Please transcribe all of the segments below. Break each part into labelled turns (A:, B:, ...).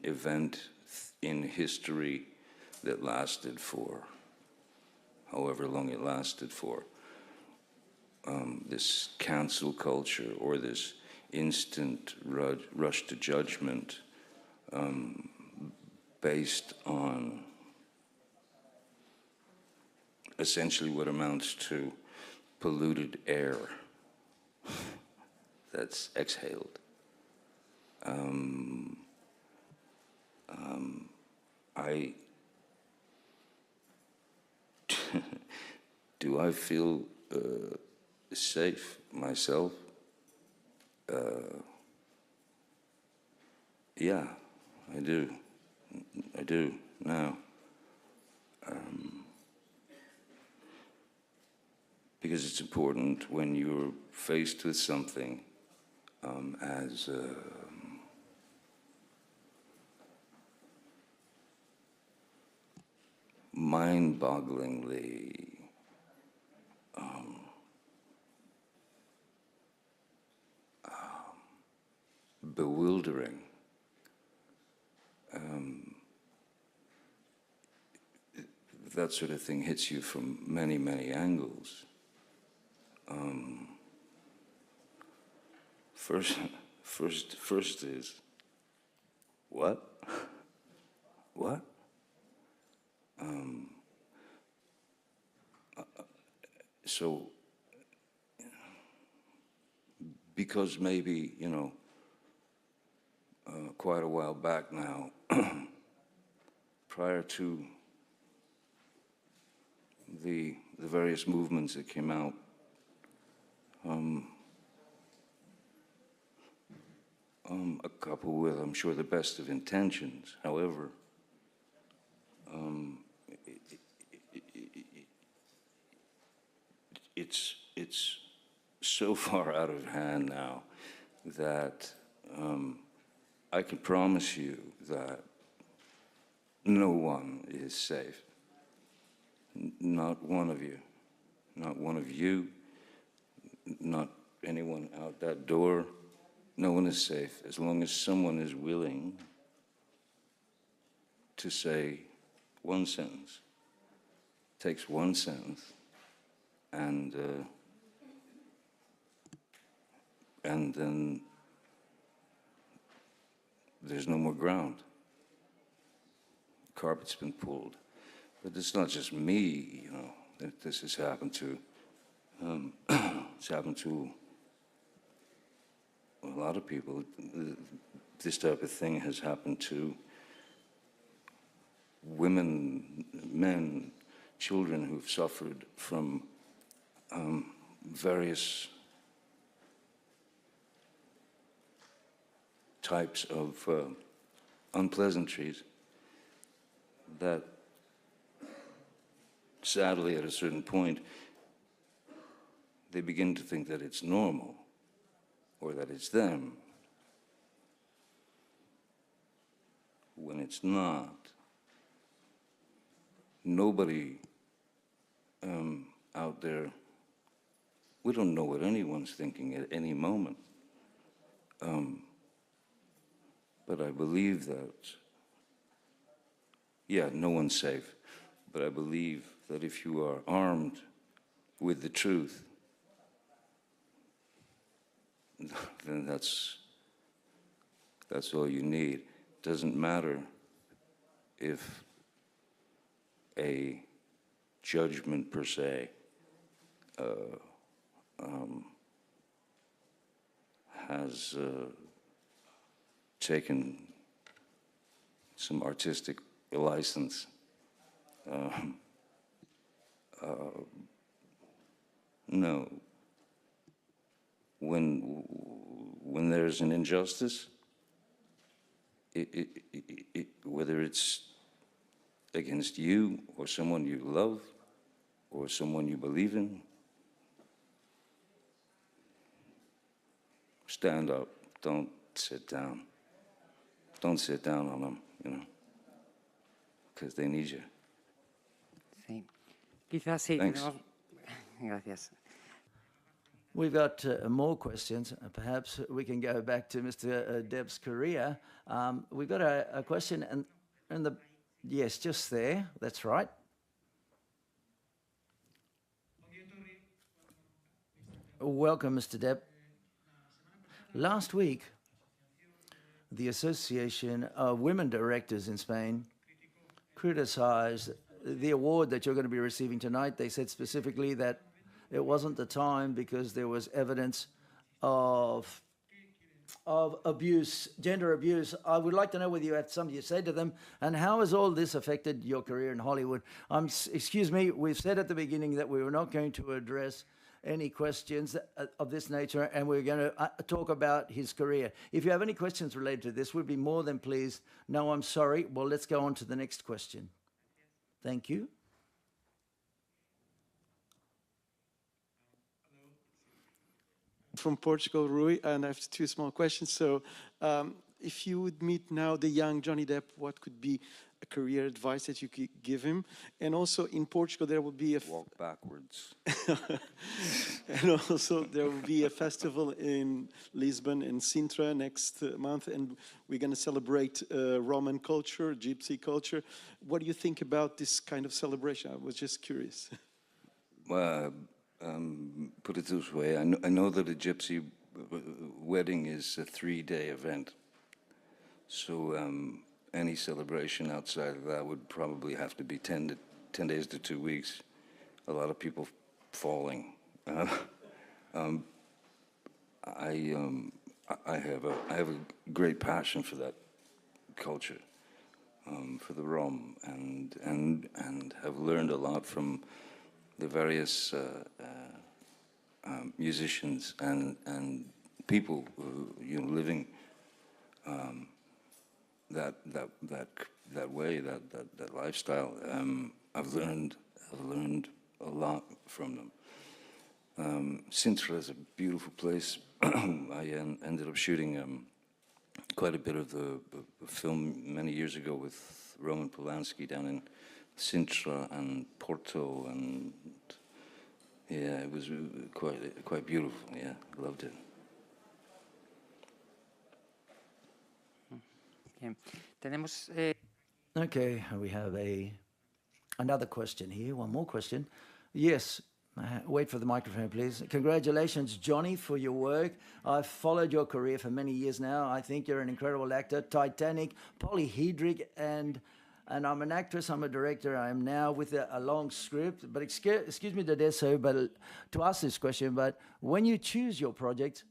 A: event in history that lasted for however long it lasted for. This cancel culture or this instant rush to judgment based on essentially what amounts to polluted air that's exhaled. Do I feel safe myself? Yeah, I do. I do now. Because it's important when you're faced with something as mind-bogglingly bewildering. That sort of thing hits you from many, many angles. First is, what? What? So, because maybe, you know, quite a while back now, prior to the various movements that came out, a couple with, I'm sure, the best of intentions. However, it's so far out of hand now that I can promise you that no one is safe. Not one of you. Not one of you. Not anyone out that door. No one is safe as long as someone is willing to say one sentence. Takes one sentence and then there's no more ground. The carpet's been pulled. But it's not just me, you know, that this has happened to. It's happened to a lot of people. This type of thing has happened to women, men, children who've suffered from various types of unpleasantries that sadly at a certain point they begin to think that it's normal or that it's them when it's not. Nobody out there, we don't know what anyone's thinking at any moment. But I believe that, yeah, no one's safe. But I believe that if you are armed with the truth, then that's all you need. Doesn't matter if a judgment per se has taken some artistic license. No. When there's an injustice, whether it's against you or someone you love or someone you believe in, stand up. Don't sit down. Don't sit down on them, you know, because they need you.
B: Sí. Quizás sí.
A: Thanks.
B: Gracias. We've got more questions. Perhaps we can go back to Mr. Depp's career. We've got a question, and yes, just there. That's right. Welcome, Mr. Depp. Last week, the Association of Women Directors in Spain criticized the award that you're going to be receiving tonight. They said specifically that it wasn't the time because there was evidence of abuse, gender abuse. I would like to know whether you have something to say to them, and how has all this affected your career in Hollywood? Excuse me, we've said at the beginning that we were not going to address any questions of this nature, and we're going to talk about his career. If you have any questions related to this, we'd be more than pleased. No, I'm sorry. Well, let's go on to the next question. Thank you.
C: From Portugal, Rui, and I have two small questions. So if you would meet now the young Johnny Depp, what could be a career advice that you could give him? And also in Portugal, there will be a...
A: Walk backwards.
C: And also there will be a festival in Lisbon and Sintra next month, and we're going to celebrate Roman culture, Gypsy culture. What do you think about this kind of celebration? I was just curious.
A: Well, put it this way, I know that a gypsy wedding is a 3-day event. So any celebration outside of that would probably have to be 10 days to 2 weeks. A lot of people falling. I have a great passion for that culture, for the Rom, and have learned a lot from the various musicians and people living that way, that lifestyle. I've learned a lot from them. Sintra is a beautiful place. I ended up shooting quite a bit of the film many years ago with Roman Polanski down in Sintra and Porto, and yeah, it was quite beautiful. Yeah, loved it.
B: Okay, we have another question here, one more question. Yes, wait for the microphone, please. Congratulations, Johnny, for your work. I've followed your career for many years now. I think you're an incredible actor, Titanic, polyhedric, and I'm an actress, I'm a director. I am now with a long script, but excuse me to ask this question, but when you choose your project,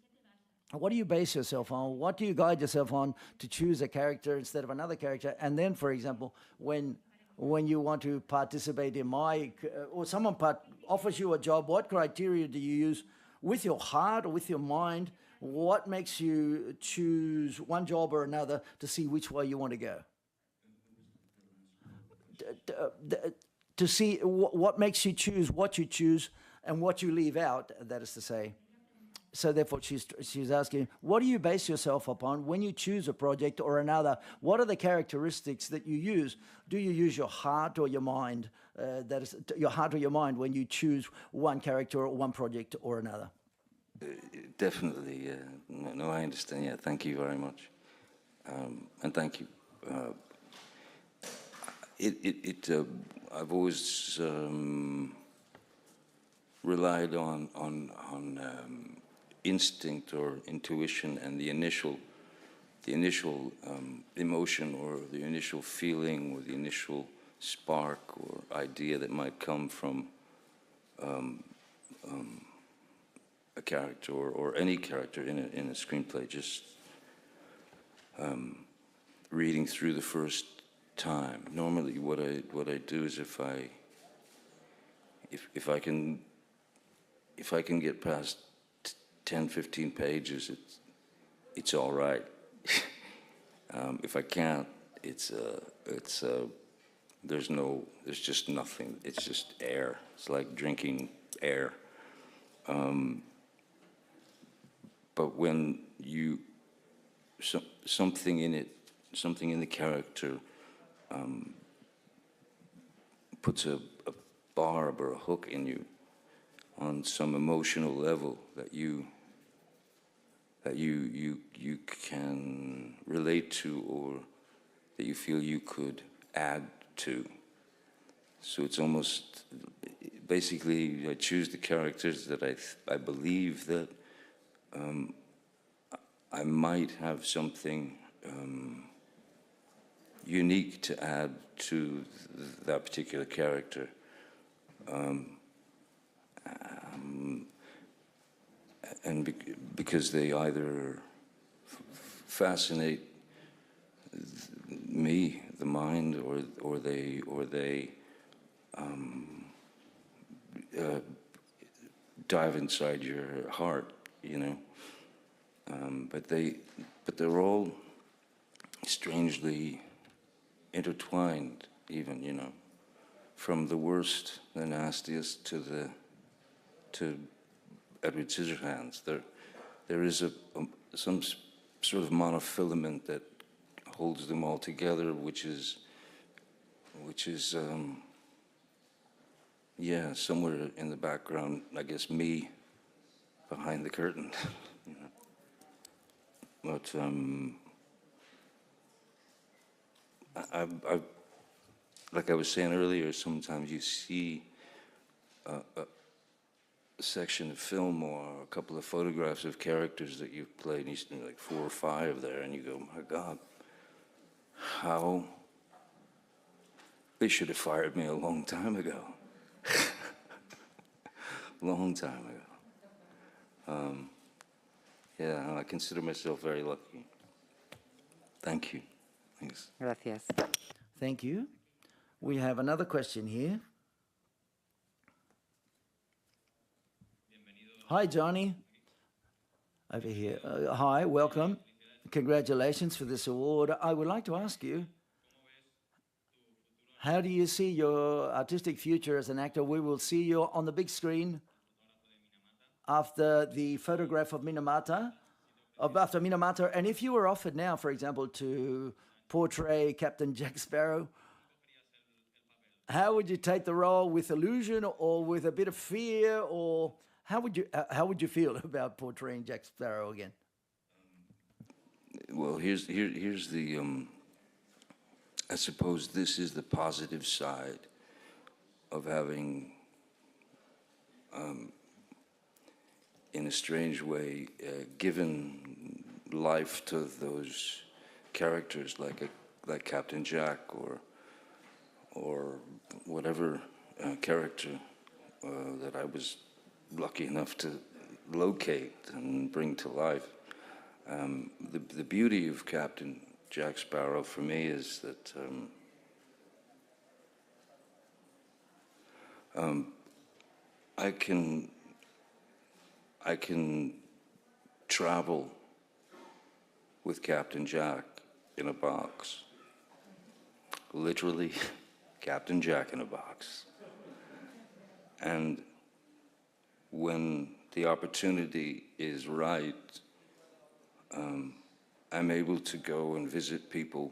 B: what do you base yourself on? What do you guide yourself on to choose a character instead of another character? And then, for example, when you want to participate in or someone offers you a job, what criteria do you use with your heart or with your mind? What makes you choose one job or another to see which way you want to go? To see what makes you choose what you choose and what you leave out, that is to say. So therefore, she's asking, what do you base yourself upon when you choose a project or another? What are the characteristics that you use? Do you use your heart or your mind? That is, your heart or your mind when you choose one character or one project or another?
A: Definitely, yeah. No, I understand. Yeah, thank you very much, and thank you. I've always relied on instinct or intuition and the initial emotion or the initial feeling or the initial spark or idea that might come from a character or any character in a screenplay. Just reading through the first time. Normally, what I do is if I can get past 10-15 pages, it's all right. If I can't, there's just nothing. It's just air. It's like drinking air. But when something in the character puts a barb or a hook in you, on some emotional level that you can relate to, or that you feel you could add to. So it's almost, basically, I choose the characters that I believe that I might have something unique to add to that particular character. And because they either fascinate me, the mind, or they dive inside your heart, you know. But they're all strangely intertwined, even, you know, from the worst, the nastiest, to Edward Scissorhands. There is some sort of monofilament that holds them all together, which is yeah, somewhere in the background, I guess, me behind the curtain. You know. But I like I was saying earlier, sometimes you see a section of film or a couple of photographs of characters that you've played, and you see like 4 or 5 there, and you go, my God, how they should have fired me a long time ago. Long time ago. Yeah, I consider myself very lucky. Thank you. Thanks.
D: Gracias.
B: Thank you. We have another question here. Hi, Johnny. Over here. Hi, welcome. Congratulations for this award. I would like to ask you, how do you see your artistic future as an actor? We will see you on the big screen after the photograph of Minamata, after Minamata. And if you were offered now, for example, to portray Captain Jack Sparrow, how would you take the role, with illusion or with a bit of fear, or how would you feel about portraying Jack Sparrow again?
A: Well, here's the I suppose this is the positive side of having, in a strange way, given life to those characters like Captain Jack or whatever character that I was lucky enough to locate and bring to life. The beauty of Captain Jack Sparrow for me is that I can travel with Captain Jack in a box. Literally, Captain Jack in a box. And when the opportunity is right, I'm able to go and visit people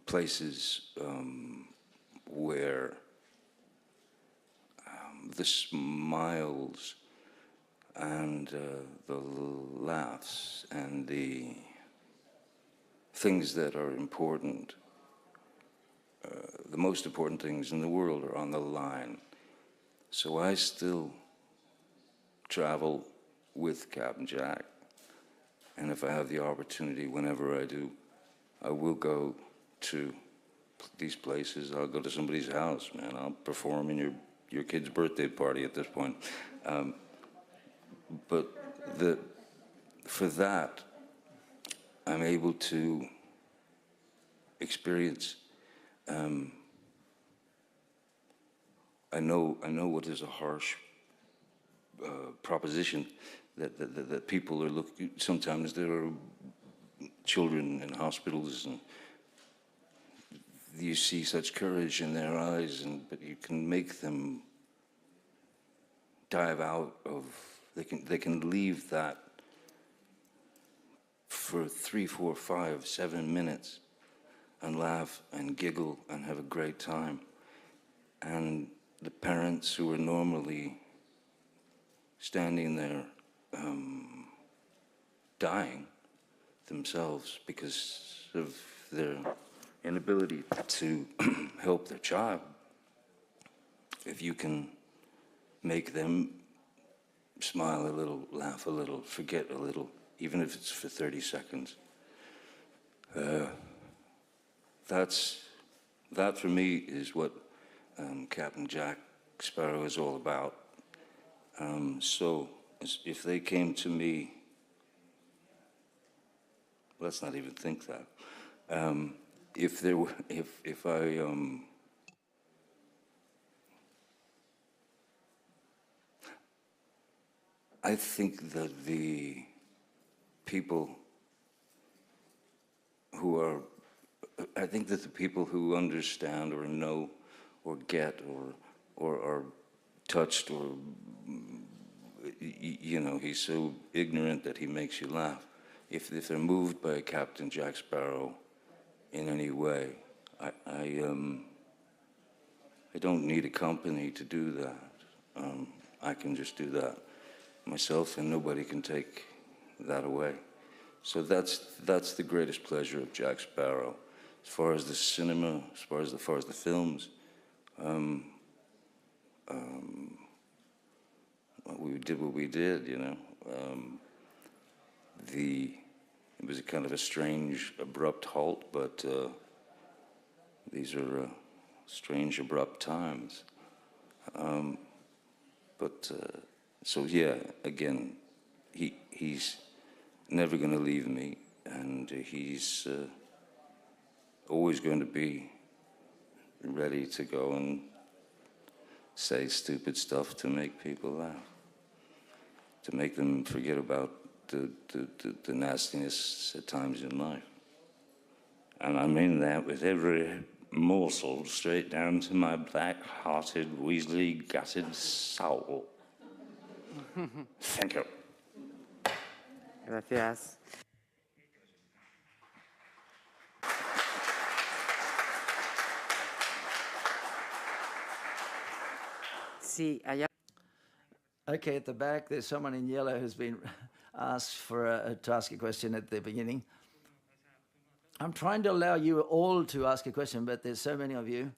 A: places where the smiles and the laughs and the things that are important, the most important things in the world, are on the line. So I still travel with Captain Jack, and if I have the opportunity, whenever I do, I will go to these places. I'll go to somebody's house, man. I'll perform in your kid's birthday party at this point. But for that, I'm able to experience. I know what is a harsh proposition that people are looking. Sometimes there are children in hospitals, and you see such courage in their eyes, but you can make them dive out of. They can leave that for 3, 4, 5, 7 minutes and laugh and giggle and have a great time. and the parents who are normally standing there dying themselves because of their inability to help their child, if you can make them smile a little, laugh a little, forget a little, even if it's for 30 seconds, that for me is what Captain Jack Sparrow is all about. So if they came to me, let's not even think that. If there were, if I think that the people who are, I think that the people who understand or know or get or are touched or, you know, he's so ignorant that he makes you laugh. If they're moved by Captain Jack Sparrow in any way, I don't need a company to do that. I can just do that myself, and nobody can take that away. So that's the greatest pleasure of Jack Sparrow. As far as the cinema, as far as the films, we did what we did, you know. It was a kind of a strange, abrupt halt, but these are strange, abrupt times. So yeah, again, he's never going to leave me, and he's always going to be ready to go and say stupid stuff to make people laugh, to make them forget about the nastiness at times in life. And I mean that with every morsel, straight down to my black-hearted, weaselly-gutted soul. Thank you.
D: Gracias. Sí, allá.
B: Okay, at the back, there's someone in yellow who's been asked to ask a question at the beginning. I'm trying to allow you all to ask a question, but there's so many of you,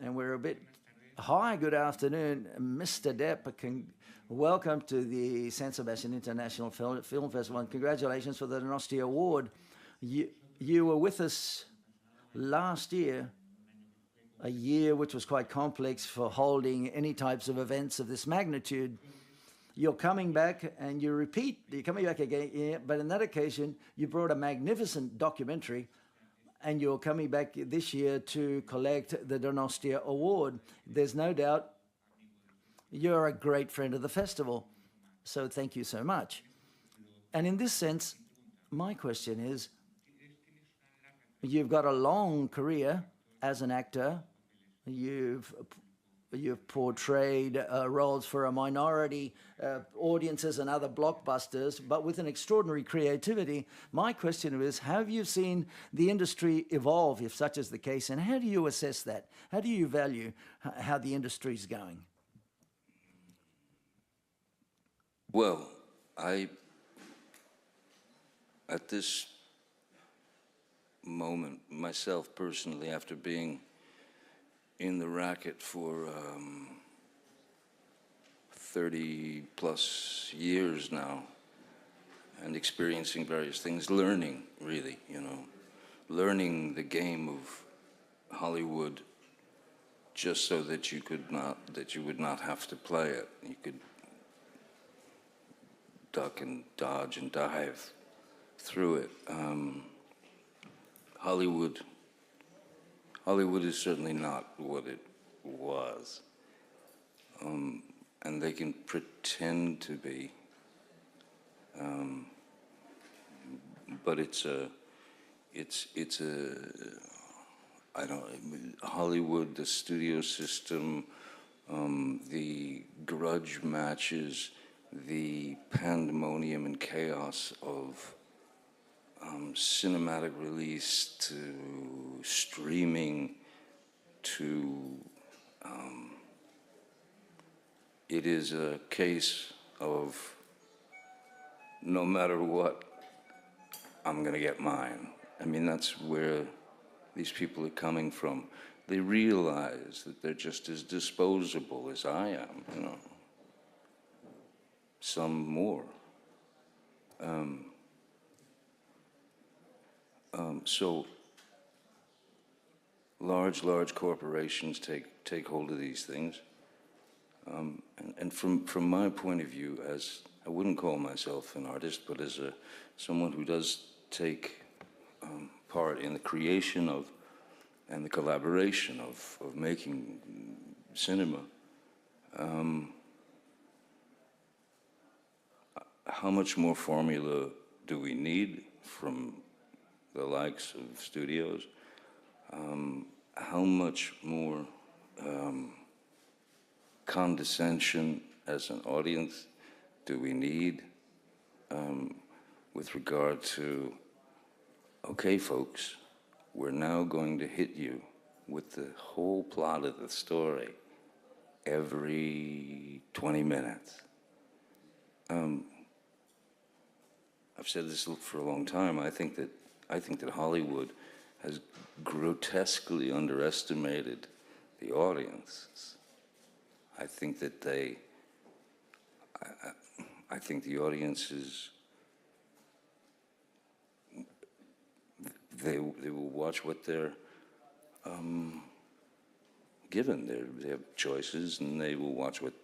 B: and we're a bit... Hi, good afternoon, Mr. Depp. Welcome to the San Sebastian International Film Festival, and congratulations for the Donosti Award. You were with us last year, a year which was quite complex for holding any types of events of this magnitude. You're coming back and you repeat, you're coming back again, yeah, but in that occasion, you brought a magnificent documentary, and you're coming back this year to collect the Donostia Award. There's no doubt you're a great friend of the festival, so thank you so much. And in this sense, my question is, you've got a long career as an actor. You've portrayed roles for a minority audiences and other blockbusters, but with an extraordinary creativity. My question is, have you seen the industry evolve, if such is the case, and how do you assess that? How do you value how the industry is going?
A: Well, at this moment, myself personally, after being in the racket for 30 plus years now, and experiencing various things, learning really, you know, learning the game of Hollywood, just so that you would not have to play it. You could duck and dodge and dive through it. Hollywood is certainly not what it was, and they can pretend to be, but Hollywood, the studio system, the grudge matches, the pandemonium and chaos of cinematic release to streaming to it is a case of no matter what, I'm going to get mine. I mean, that's where these people are coming from. They realize that they're just as disposable as I am, you know, some more. So large corporations take hold of these things. And from my point of view, as I wouldn't call myself an artist, but as someone who does take part in the creation of and the collaboration of making cinema, how much more formula do we need from the likes of studios? How much more condescension as an audience do we need with regard to, okay, folks, we're now going to hit you with the whole plot of the story every 20 minutes. I've said this for a long time. I think that Hollywood has grotesquely underestimated the audience. I think that I think the audience is, they will watch what they're given. They have choices, and they will watch what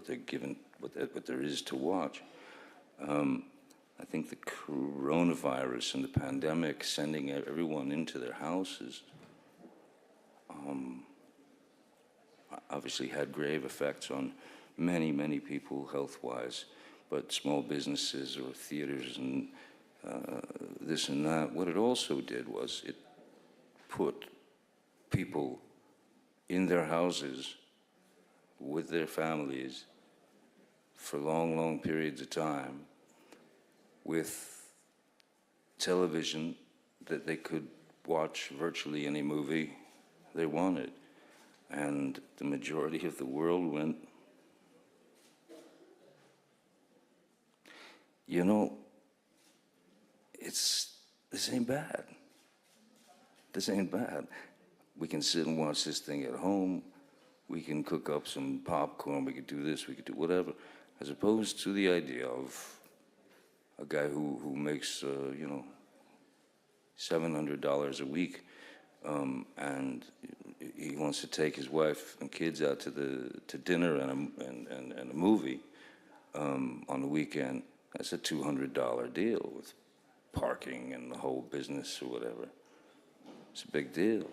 A: they're given, what there is to watch. I think the coronavirus and the pandemic sending everyone into their houses obviously had grave effects on many people health-wise, but small businesses or theaters and this and that, what it also did was it put people in their houses with their families for long periods of time with television that they could watch virtually any movie they wanted. And the majority of the world went, you know, this ain't bad. This ain't bad. We can sit and watch this thing at home. We can cook up some popcorn. We could do this. We could do whatever. As opposed to the idea of a guy who makes, you know, $700 a week, and he wants to take his wife and kids out to dinner and a movie on the weekend. That's a $200 deal with parking and the whole business or whatever. It's a big deal.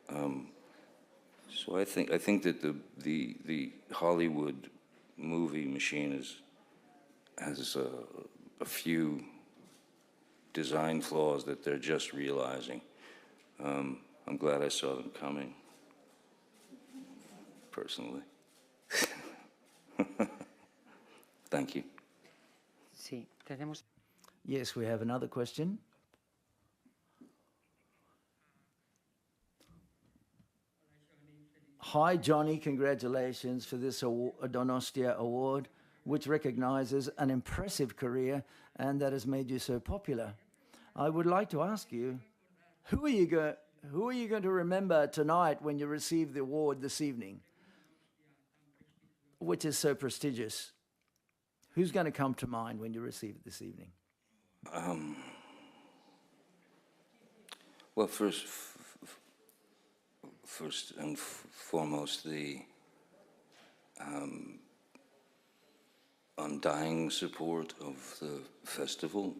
A: So I think that the Hollywood movie machine has a few design flaws that they're just realizing. I'm glad I saw them coming, personally. Thank you.
D: Sí, tenemos.
B: Yes, we have another question. Hi, Johnny. Congratulations for this Donostia Award, which recognizes an impressive career and that has made you so popular. I would like to ask you, who are you going to remember tonight when you receive the award this evening, which is so prestigious? Who's going to come to mind when you receive it this evening?
A: Well, first and foremost, the undying support of the festival.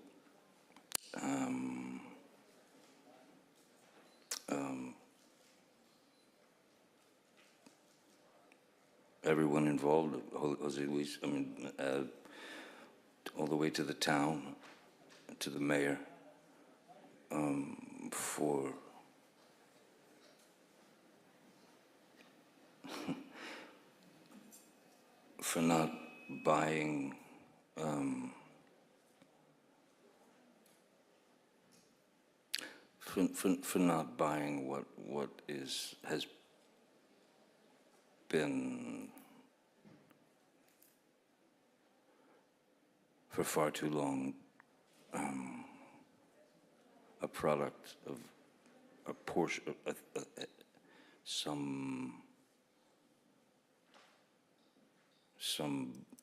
A: Everyone involved, Jose Luis, I mean, all the way to the town, to the mayor, for not buying for not buying what has been for far too long a product of a portion, some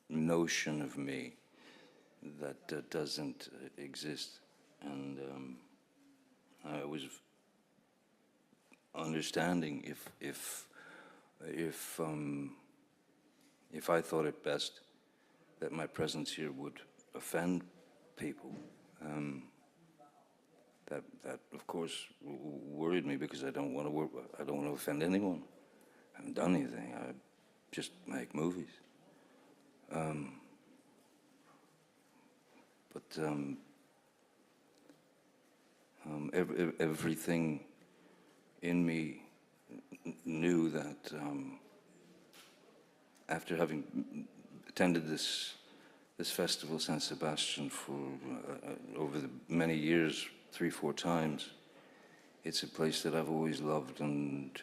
A: notion of me that doesn't exist, and I was understanding if I thought it best that my presence here would offend people. That of course worried me, because I don't want to offend anyone. I haven't done anything. I just make movies. But everything in me knew that after having attended this festival, San Sebastian, for over the many years, 3-4 times, it's a place that I've always loved and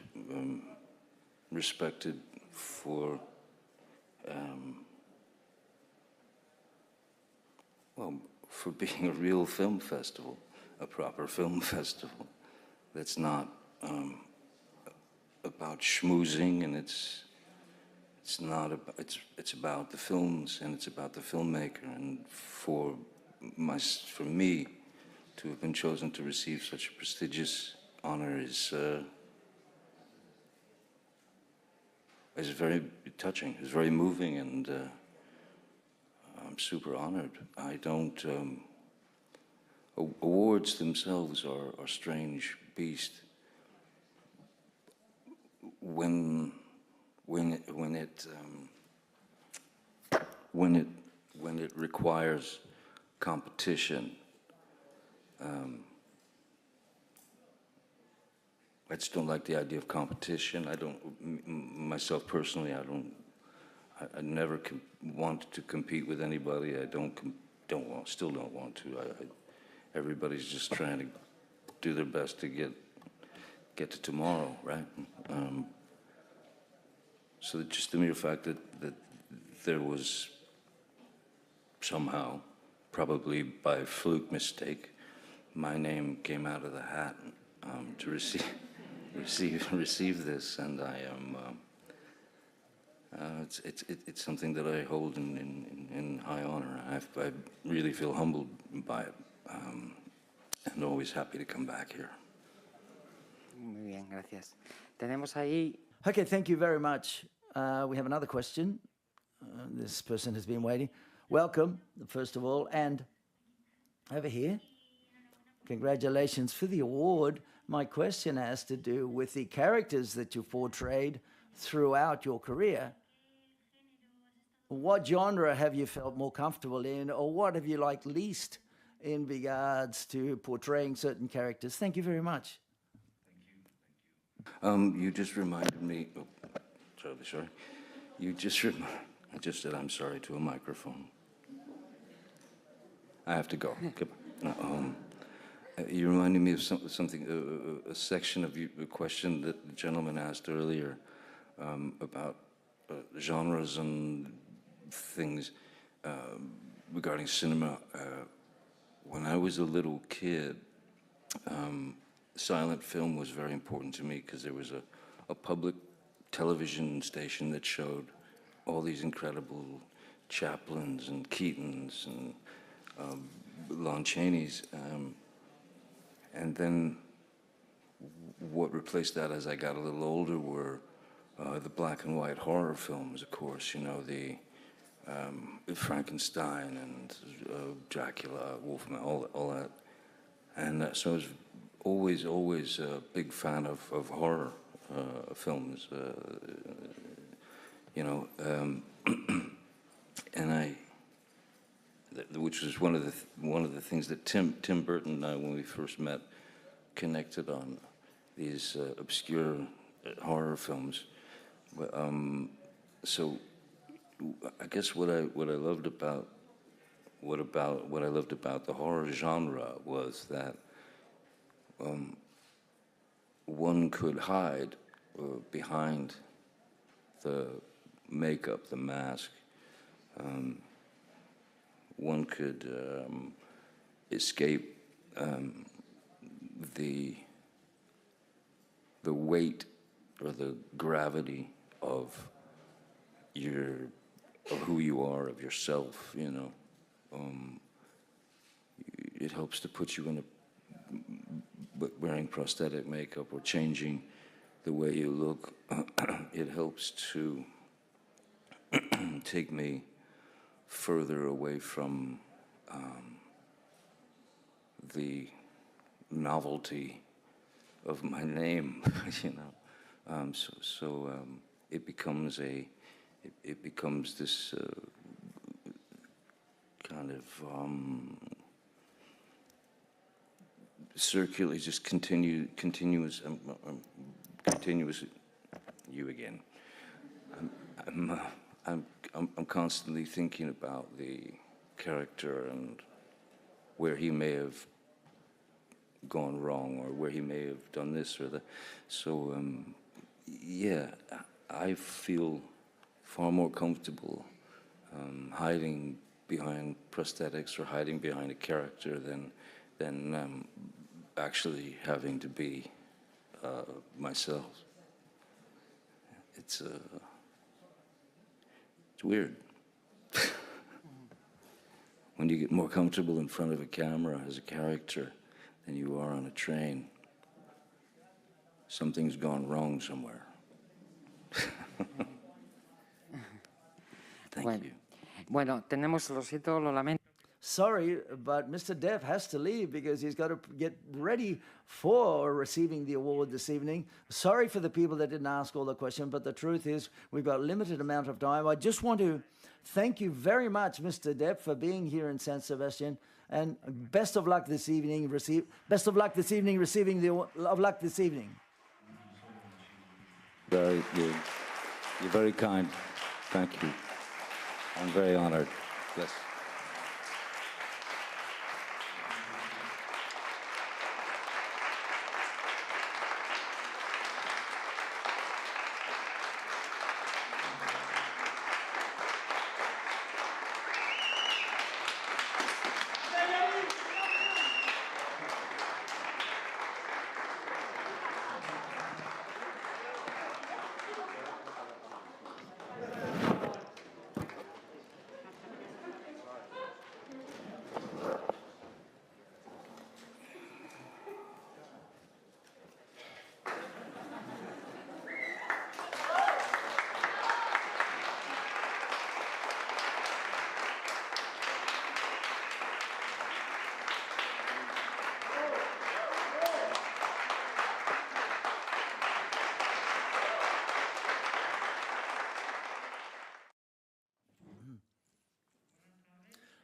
A: respected for, well, for being a real film festival, a proper film festival that's not about schmoozing, and it's not about, it's about the films, and it's about the filmmaker. And for me to have been chosen to receive such a prestigious honor is very touching, is very moving, and I'm super honored. I don't, awards themselves are a strange beast. When it requires competition, I just don't like the idea of competition. I don't, myself personally, I never want to compete with anybody. I still don't want to. Everybody's just trying to do their best to get to tomorrow, right? So just the mere fact that there was somehow, probably by fluke mistake, my name came out of the hat to receive this, and I am. It's something that I hold in high honor. I really feel humbled by it, and always happy to come back here.
D: Muy bien, gracias. Tenemos ahí.
B: Okay, thank you very much. We have another question. This person has been waiting. Welcome, first of all, and over here. Congratulations for the award. My question has to do with the characters that you portrayed throughout your career. What genre have you felt more comfortable in, or what have you liked least in regards to portraying certain characters? Thank you very much.
A: You just reminded me. Oh, sorry. I just said I'm sorry to a microphone. I have to go. No, you reminded me of something, a section of a question that the gentleman asked earlier about genres and things regarding cinema. When I was a little kid, silent film was very important to me, because there was a public television station that showed all these incredible Chaplins and Keatons and Lon Chaney's. And then what replaced that as I got a little older were the black and white horror films, of course, you know, the Frankenstein and Dracula, Wolfman, all that. And so I was always a big fan of horror films, you know, and which was one of the things that Tim Burton and I, when we first met, connected on, these obscure horror films. But, so I guess what I loved about the horror genre was that one could hide behind the makeup, the mask, one could escape the weight or the gravity of who you are, of yourself, you know. It helps to put you in wearing prosthetic makeup or changing the way you look. It helps to take me further away from the novelty of my name, you know. It becomes this kind of circular, just continuous. You again. I'm constantly thinking about the character and where he may have gone wrong or where he may have done this or that. So, yeah, I feel far more comfortable hiding behind prosthetics or hiding behind a character than actually having to be myself. It's weird. When you get more comfortable in front of a camera as a character than you are on a train, something's gone wrong somewhere. Thank you.
D: Bueno, tenemos, lo siento, lo lamento.
B: Sorry, but Mr. Depp has to leave because he's got to get ready for receiving the award this evening. Sorry for the people that didn't ask all the questions, but the truth is we've got a limited amount of time. I just want to thank you very much, Mr. Depp, for being here in San Sebastian, and best of luck this evening. Best of luck this evening receiving the of luck this evening.
A: You're very kind. Thank you. I'm very honored. Yes.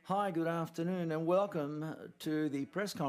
B: Hi, good afternoon, and welcome to the press conference.